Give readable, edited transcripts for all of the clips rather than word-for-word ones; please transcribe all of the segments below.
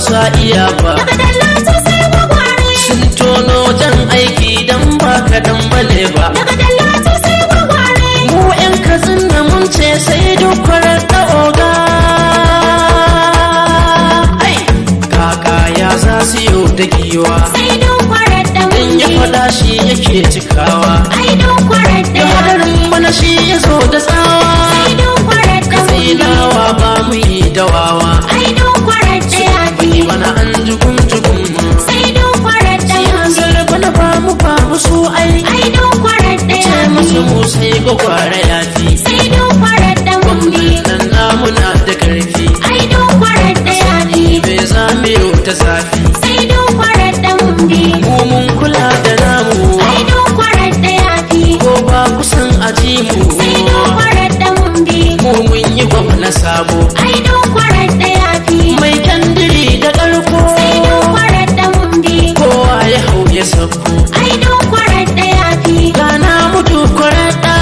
su iya ba. Daga Dallatu sai gwagware. Sun tono jan aiki dan ba kaɗan bane ba. Daga Dallatu sai gwagware. Mu 'yan Katsina mun ce sai duk kwarar da oga. Ai, kaka ya za su yau da giwa. Sai duk kwarar da In ya faɗa shi yake cikawa. Ai duk kwarar da Hadarin mana shi ya zo da tsawa. Ai duk kwarar da Sai dawa ba mu yi dawawa. Ai duk kwarar da yafi. Bana an jukun mu. Sai duk kwarar da Siyasar bana ba mu su ai. Ai duk kwarar da Ce masu mu sai gwagware ya fi. Sai duk kwarar da Nan namuna da karfi. Ai duk kwarar da yafi. Bai zame ta zafi. Sai duk kwarar da Mu mun kula da namu. Ai duk kwarar da yafi. Ko ba kusan aji mu. Sai duk kwarar da Mu mun yi gwamna sabo. Ai duk kwarar da yafi. Mai kandiri da ƙarko. Sai duk kwarar da Kowa ya hau ya sauko. Ai duk kwarar da yafi. Gana mutu kwarada.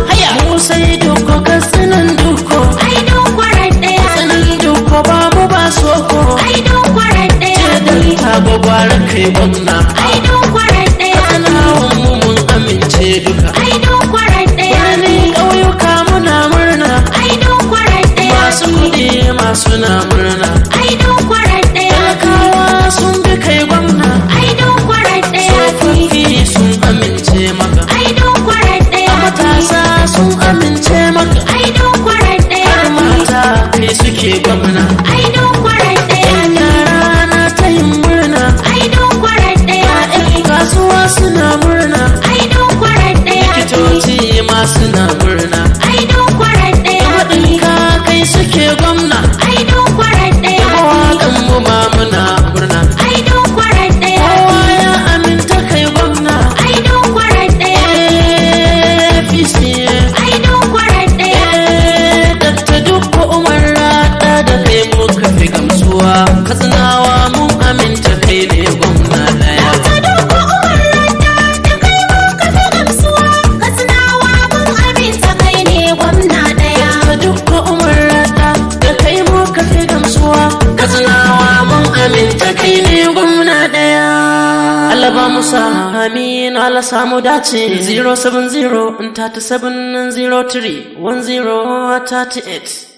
Haya mu sai duko Katsinan duko. Ai duk kwarar da yafi. Katsinan duko ba mu ba soko. Ai duk kwarar da yafi. Ta gwagware kai gwamna. Ai duk kwarar da yafi. Katsinawan mu mun amince duka. Ai duk kwarar da yafi. Wani ƙauyuka muna murna. Ai duk kwarar da Masu yafi. kuɗi masu na murna. Ai duk kwarar da yafi. Talakawa sun bi kai gwamna. Ai duk kwarar da yafi. Tsofaffi sun amince maka. Ai duk kwarar da yafi. Matasa sun amince maka. Ai duk kwarar da Har yafi. mata kai suke gwamna. Ai duk kwarar da yafi. Yara na ta yin murna. Ai duk kwarar da yafi. Kasuwa suna murna. Ai duk kwarar da yafi. Likitoci ma suna murna. Ai duk kwarar da yafi. Haɗinka kai suke gwamna. Ai duk kwarar da yafi. Mawaƙan mu ma muna murna. Ai duk kwarar da yafi. Kowa ya aminta kai gwamna. Ai duk kwarar da yafi. APC. Ai duk kwarar da yafi. Dakta Dikko Umar Radda da kai muka fi gamsuwa. Katsinawa mun aminta kai ne gwamna ɗaya. Ta Dikko Umar Radda da kai muka fi gamsuwa. Katsinawa mun aminta kai ne gwamna ɗaya. Dakta Dikko Umar Radda da kai muka fi gamsuwa. Katsinawa mun aminta kai ne gwamna ɗaya. Allah ba mu sa amin, Allah samu dace. 070 3703 1038.